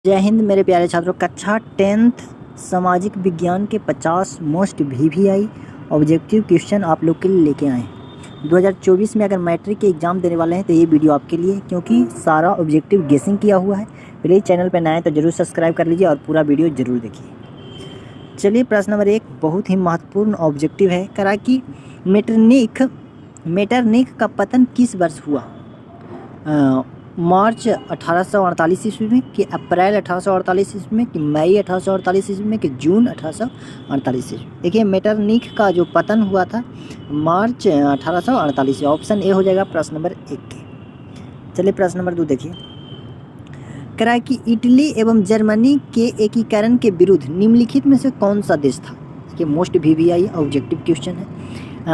जय हिंद मेरे प्यारे छात्रों। कक्षा 10th सामाजिक विज्ञान के 50 मोस्ट वीवीआई ऑब्जेक्टिव क्वेश्चन आप लोग के लिए लेके आए हैं। 2024 में अगर मैट्रिक के एग्ज़ाम देने वाले हैं तो ये वीडियो आपके लिए, क्योंकि सारा ऑब्जेक्टिव गेसिंग किया हुआ है। प्लीज़ चैनल पर नए हैं तो जरूर सब्सक्राइब कर लीजिए और पूरा वीडियो जरूर देखिए। चलिए, प्रश्न नंबर 1 बहुत ही महत्वपूर्ण ऑब्जेक्टिव है। करा कि मेटरनिख का पतन किस वर्ष हुआ? मार्च 1848 ईस्वी में, कि अप्रैल 1848 ईस्वी में, कि मई 1848 ईस्वी में, कि जून 1848 ईस्वी। देखिए, मेटरनिख का जो पतन हुआ था मार्च 1848। ऑप्शन ए हो जाएगा प्रश्न नंबर 1 के। चलिए, प्रश्न नंबर 2 देखिए। करा कि इटली एवं जर्मनी के एकीकरण के विरुद्ध निम्नलिखित में से कौन सा देश था? देखिए, मोस्ट वीवीआई ऑब्जेक्टिव क्वेश्चन है।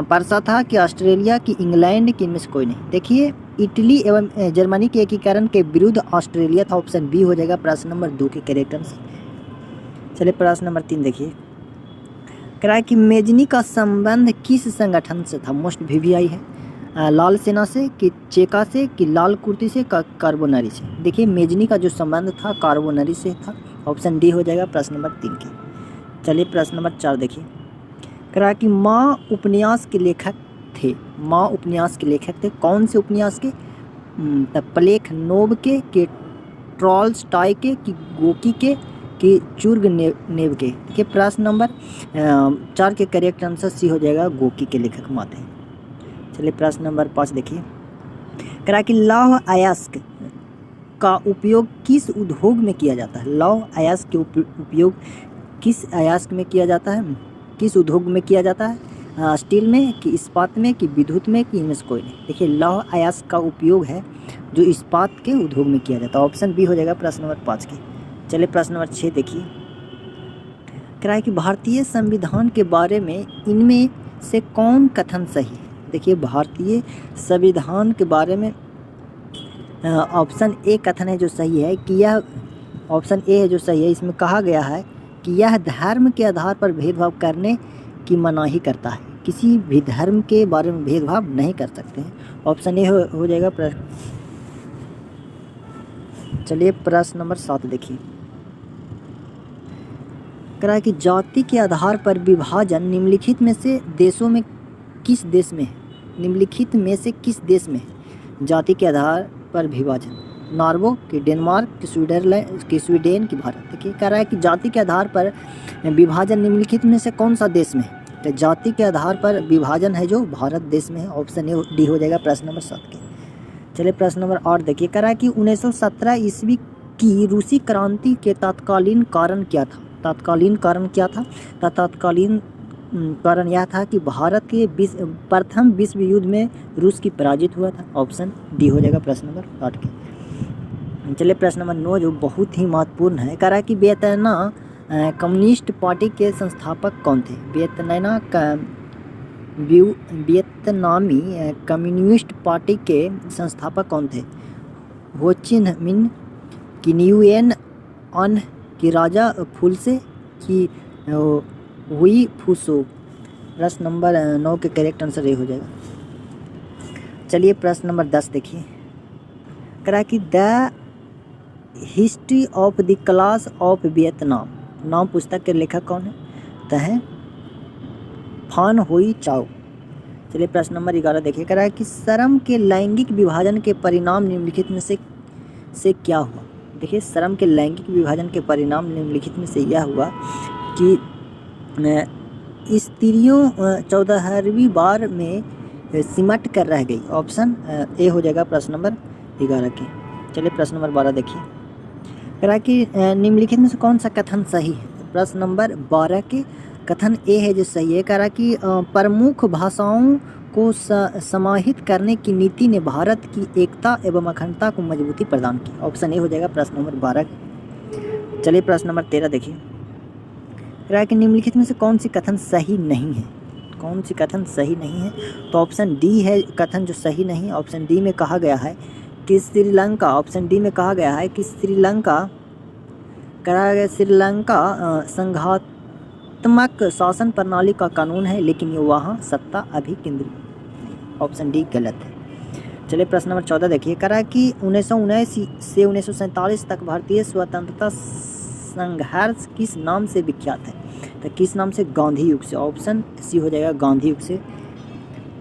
परसा था, कि ऑस्ट्रेलिया, कि इंग्लैंड, कि इनमें से कोई नहीं। देखिए, इटली एवं जर्मनी के एकीकरण के विरुद्ध ऑस्ट्रेलिया था। ऑप्शन बी हो जाएगा प्रश्न नंबर 2 के करेक्ट आंसर। चलिए, प्रश्न नंबर 3 देखिए। करा कि मेजनी का संबंध किस संगठन से था? मोस्ट वीवीआई है। लाल सेना से, कि चेका से, कि लाल कुर्ती से, कार्बोनरी से। देखिए, मेजनी का जो संबंध था कार्बोनरी से था। ऑप्शन डी हो जाएगा प्रश्न नंबर 3 के। चलिए, प्रश्न नंबर 4 देखिए। करा कि माँ उपन्यास के लेखक थे। माँ उपन्यास के लेखक थे कौन से उपन्यास के? प्लेख नोब के ट्रॉल्स्टॉय के, कि गोकी के, कि चुर्गनेव के। देखिए, प्रश्न नंबर 4 के करेक्ट आंसर सी हो जाएगा, गोकी के लेखक माँ थे। चलिए, प्रश्न नंबर 5 देखिए। करा कि लौह अयस्क का उपयोग किस उद्योग में किया जाता है? लौह अयस्क के उपयोग किस अयस्क में किया जाता है? किस उद्योग में किया जाता है? स्टील में, कि इस्पात में, कि विद्युत में, कि इनमें से कोई नहीं। देखिए, लौह अयस्क का उपयोग है जो इस्पात के उद्योग में किया जाता है। ऑप्शन बी हो जाएगा प्रश्न नंबर 5 के। चलिए, प्रश्न नंबर 6 देखिए। कह कि भारतीय संविधान के बारे में इनमें से कौन कथन सही है? देखिए, भारतीय संविधान के बारे में ऑप्शन ए कथन है जो सही है, कि यह ऑप्शन ए है जो सही है। इसमें कहा गया है कि यह धर्म के आधार पर भेदभाव करने की मनाही करता है। किसी भी धर्म के बारे में भेदभाव नहीं कर सकते हैं। ऑप्शन ए हो जाएगा प्रश्न। चलिए, प्रश्न नंबर 7 देखिए। करा कि जाति के आधार पर विभाजन निम्नलिखित में से देशों में किस देश में है? निम्नलिखित में से किस देश में है जाति के आधार पर विभाजन? नॉर्वे, कि डेनमार्क, कि स्विट्जरलैंड, कि स्वीडन, की भारत। देखिए, कह रहा है कि जाति के आधार पर विभाजन निम्नलिखित में से कौन सा देश में है? तो जाति के आधार पर विभाजन है जो भारत देश में है। ऑप्शन ए डी हो जाएगा प्रश्न नंबर 7 के। चलिए, प्रश्न नंबर 8 देखिए। कह रहा है कि 1917 ईस्वी की रूसी क्रांति के तत्कालीन कारण क्या था? तत्कालीन कारण क्या था? तत्कालीन कारण यह था कि भारत के प्रथम विश्व युद्ध में रूस की पराजित हुआ था। ऑप्शन डी हो जाएगा प्रश्न नंबर 8 के। चलिए, प्रश्न नंबर 9 जो बहुत ही महत्वपूर्ण है। कह रहा है कि कम्युनिस्ट पार्टी के संस्थापक कौन थे? वियतनामी कम्युनिस्ट पार्टी के संस्थापक कौन थे? हो चिन मिन, कि न्यूएन अन, कि राजा फुलसे, कि हुई फूसो। प्रश्न नंबर 9 के करेक्ट आंसर ये हो जाएगा। चलिए, प्रश्न नंबर 10 देखिए। करा कि the history of the class of Vietnam नाम पुस्तक के लेखक कौन है? तो है फान होई चाओ। चलिए, प्रश्न नंबर 11 देखिए। करा कि श्रम के लैंगिक विभाजन के परिणाम निम्नलिखित में से क्या हुआ? देखिए, श्रम के लैंगिक विभाजन के परिणाम निम्नलिखित में से यह हुआ कि स्त्रियों 14वीं बार में सिमट कर रह गई। ऑप्शन ए हो जाएगा प्रश्न नंबर 11 के। चलिए, प्रश्न नंबर 12 देखिए। कह कि निम्नलिखित में से कौन सा कथन सही है? प्रश्न नंबर 12 के कथन ए है जो सही है। कह रहा कि प्रमुख भाषाओं को समाहित करने की नीति ने भारत की एकता एवं अखंडता को मजबूती प्रदान की। ऑप्शन ए हो जाएगा प्रश्न नंबर 12। चलिए, प्रश्न नंबर 13 देखिए। कह रहा कि निम्नलिखित में से कौन सी कथन सही नहीं है? कौन सी कथन सही नहीं है? तो ऑप्शन डी है कथन जो सही नहीं है। ऑप्शन डी में कहा गया है कि श्रीलंका, ऑप्शन डी में कहा गया है कि श्रीलंका संघात्मक शासन प्रणाली का कानून है, लेकिन ये वहाँ सत्ता अभी केंद्रित। ऑप्शन डी गलत है। चलिए प्रश्न नंबर 14 देखिए, करा कि 1919 से 1947 तक भारतीय स्वतंत्रता संघर्ष किस नाम से विख्यात है? तो किस नाम से? गांधी युग से। ऑप्शन सी हो जाएगा गांधी युग से।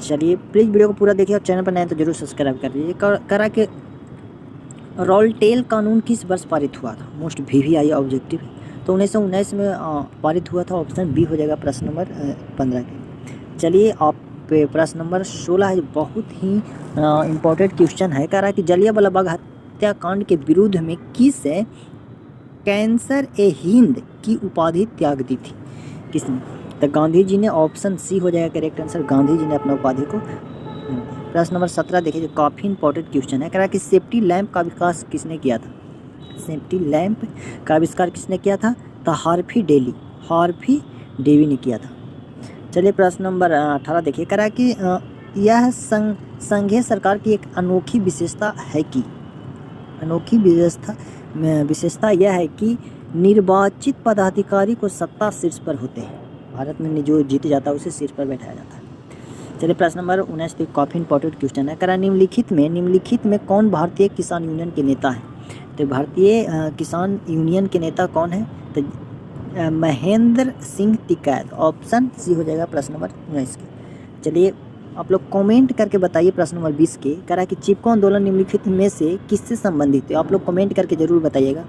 चलिए प्लीज़ वीडियो को पूरा देखिए और चैनल पर नए तो जरूर सब्सक्राइब कर लीजिए। करा के रॉलटेल कानून किस वर्ष पारित हुआ था? मोस्ट VVI ऑब्जेक्टिव है, तो 1919 में पारित हुआ था। ऑप्शन बी हो जाएगा प्रश्न नंबर 15 के। चलिए आप प्रश्न नंबर 16 है, बहुत ही इम्पोर्टेंट क्वेश्चन है। कह रहा है कि जलियांवाला बाग हत्याकांड के विरुद्ध में किस कैंसर ए हिंद की उपाधि त्याग दी थी? किसने? तो गांधी जी ने। ऑप्शन सी हो जाएगा करेक्ट आंसर, गांधी जी ने अपना उपाधि को। प्रश्न नंबर 17 देखिए, जो काफ़ी इंपॉर्टेंट क्वेश्चन है। कह रहा है कि सेफ्टी लैंप का विकास किसने किया था? सेफ्टी लैंप का आविष्कार किसने किया था? तो हार्वी डेवी ने किया था। चलिए प्रश्न नंबर 18 देखिए, कह रहा है कि यह संघीय सरकार की एक अनोखी विशेषता है कि अनोखी विशेषता यह है कि निर्वाचित पदाधिकारी को सत्ता शीर्ष पर होते हैं। भारत में जो जीत जाता है उसे शीर्ष पर बैठाया जाता है। चलिए प्रश्न नंबर 19 तो काफ़ी इंपॉर्टेंट क्वेश्चन है। करा निम्नलिखित में कौन भारतीय किसान यूनियन के नेता है? तो भारतीय किसान यूनियन के नेता कौन है? तो महेंद्र सिंह टिकैत। ऑप्शन सी हो जाएगा प्रश्न नंबर 19 के। चलिए आप लोग कमेंट करके बताइए प्रश्न नंबर 20 के। कह रहा है कि चिपको आंदोलन निम्नलिखित में से किससे संबंधित है? आप लोग कमेंट करके जरूर बताइएगा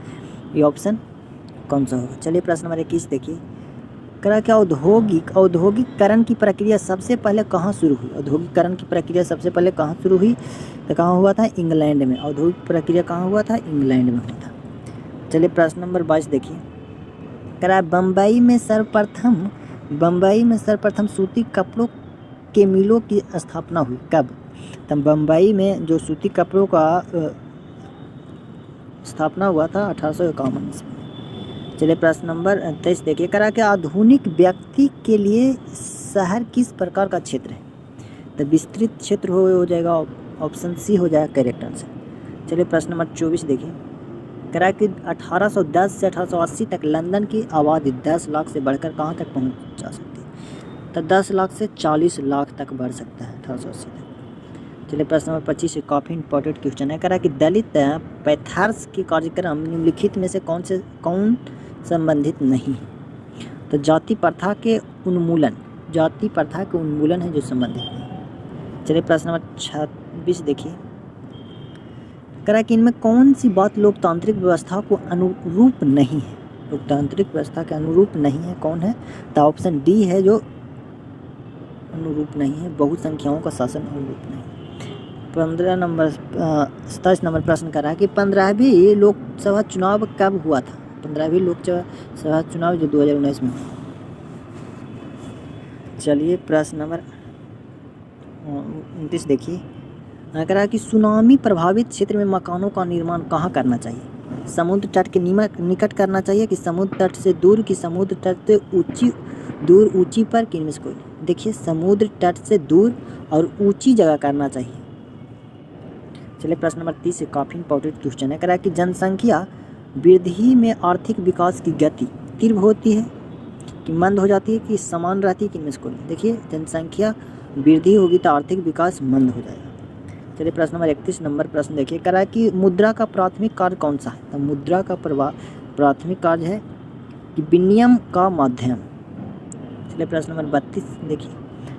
ये ऑप्शन कौन सा होगा। चलिए प्रश्न नंबर 21 देखिए, कह रहा है कि औद्योगिकरण की प्रक्रिया सबसे पहले कहाँ शुरू हुई? औद्योगिकरण की प्रक्रिया सबसे पहले कहाँ शुरू हुई? तो कहाँ हुआ था? इंग्लैंड में। औद्योगिक प्रक्रिया कहाँ हुआ था? इंग्लैंड में हुआ था। चलिए प्रश्न नंबर 22 देखिए, कह रहा है बम्बई में सर्वप्रथम सूती कपड़ों के मिलों की स्थापना हुई कब? तो बम्बई में जो सूती कपड़ों का स्थापना हुआ था 1851 ईस्वी में। चलिए प्रश्न नंबर 23 देखिए, कह रहा है कि आधुनिक व्यक्ति के लिए शहर किस प्रकार का क्षेत्र है? तो विस्तृत क्षेत्र हो जाएगा। ऑप्शन सी हो जाएगा करेक्ट आंसर। चलिए प्रश्न नंबर 24 देखिए, कह रहा है कि 1810 से 1880 तक लंदन की आबादी 10 लाख से बढ़कर कहाँ तक पहुँच जा सकती है? तो 10 लाख से 40 लाख तक बढ़ सकता है 1880 तक। चलिए प्रश्न नंबर 25 से काफ़ी इंपॉर्टेंट क्वेश्चन है। कह रहा है कि दलित पैथर्स के कार्यक्रम निम्नलिखित में से कौन संबंधित नहीं है? तो जाति प्रथा के उन्मूलन है जो संबंधित नहीं। चलिए प्रश्न नंबर 26 देखिए, कह रहा है कि इनमें कौन सी बात लोकतांत्रिक व्यवस्था को अनुरूप नहीं है? लोकतांत्रिक व्यवस्था के अनुरूप नहीं है कौन है? तो ऑप्शन डी है जो अनुरूप नहीं है, बहुसंख्याओं का शासन अनुरूप नहीं। 27 नंबर प्रश्न कर रहा है कि 15वीं लोकसभा चुनाव कब हुआ था? 15वीं लोकसभा चुनाव जो 2019 में हुआ। चलिए प्रश्न नंबर 29 देखिए, कह रहा है कि सुनामी प्रभावित क्षेत्र में मकानों का निर्माण कहाँ करना चाहिए? समुद्र तट के निकट करना चाहिए कि समुद्र तट से दूर कि समुद्र तट से ऊंची पर? कि इनमें से कोई? देखिए समुद्र तट से दूर और ऊंची जगह करना चाहिए। चलिए प्रश्न नंबर 30 से काफ़ी इंपॉर्टेंट क्वेश्चन है। कह रहा है कि जनसंख्या वृद्धि में आर्थिक विकास की गति तीव्र होती है कि मंद हो जाती है कि समान रहती है? कि इनमें से कोई? देखिए जनसंख्या वृद्धि होगी तो आर्थिक विकास मंद हो जाएगा। चलिए प्रश्न नंबर 31 नंबर प्रश्न देखिए, कह रहा है कि मुद्रा का प्राथमिक कार्य कौन सा है? तो मुद्रा का प्राथमिक कार्य है कि विनिमय का माध्यम। चलिए प्रश्न नंबर 32 देखिए,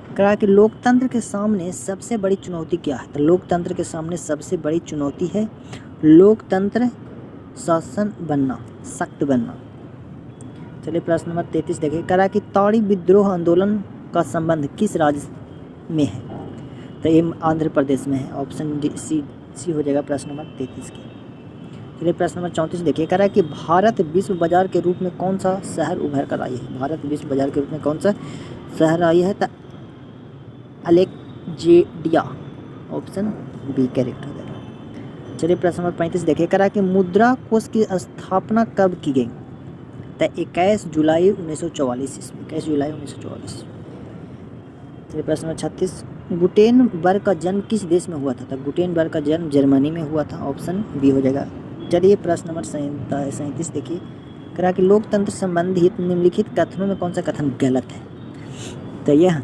कह रहा है कि लोकतंत्र के सामने सबसे बड़ी चुनौती क्या है? तो लोकतंत्र के सामने सबसे बड़ी चुनौती है लोकतंत्र शासन बनना, सख्त बनना। चलिए प्रश्न नंबर 33 देखिए, कह रहा है कि ताड़ी विद्रोह आंदोलन का संबंध किस राज्य में है? तो ये आंध्र प्रदेश में है। ऑप्शन सी हो जाएगा प्रश्न नंबर 33 की। चलिए प्रश्न नंबर 34 देखिए, कह रहा है कि भारत विश्व बाजार के रूप में कौन सा शहर उभर कर आई है? भारत विश्व बाजार के रूप में कौन सा शहर आई है? तो अलेक्जेंड्रिया। ऑप्शन बी करेक्ट हो जाएगा। चलिए प्रश्न नंबर 35 देखिए, कह रहा है कि मुद्रा कोष की स्थापना कब की गई? तो 21 जुलाई 1944 ईस्वी। 21 जुलाई 1944। चलिए प्रश्न नंबर 36, गुटेनबर्ग का जन्म किस देश में हुआ था? तो गुटेनबर्ग का जन्म जर्मनी में हुआ था। ऑप्शन बी हो जाएगा। चलिए प्रश्न नंबर 37 देखिए, कह रहा कि लोकतंत्र संबंधित निम्नलिखित कथनों में कौन सा कथन गलत है? तो यह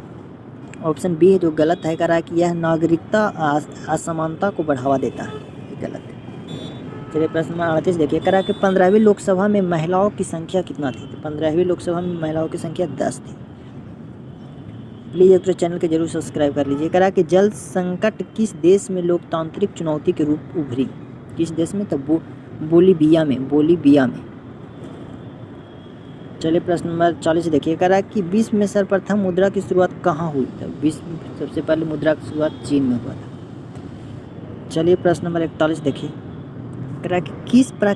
ऑप्शन बी है जो गलत है, कह रहा है कि यह नागरिकता असमानता को बढ़ावा देता है, ये गलत है। चलिए प्रश्न नंबर 38 देखिए, कह रहा है कि 15वीं लोकसभा में महिलाओं की संख्या कितना थी? तो 15वीं लोकसभा में महिलाओं की संख्या 10 थी। प्लीज़ एक तो चैनल के जरूर सब्सक्राइब कर लीजिए। कह रहा है कि जल संकट किस देश में लोकतांत्रिक चुनौती के रूप उभरी? किस देश में? तो बोलीविया में। चलिए प्रश्न नंबर 40 देखिए, कह रहा है कि विश्व में सर्वप्रथम मुद्रा की शुरुआत कहाँ हुई? तो विश्व में सबसे पहले मुद्रा की शुरुआत चीन में हुआ था। चलिए प्रश्न नंबर 41 देखिए, कह रहा है कि किस प्रकार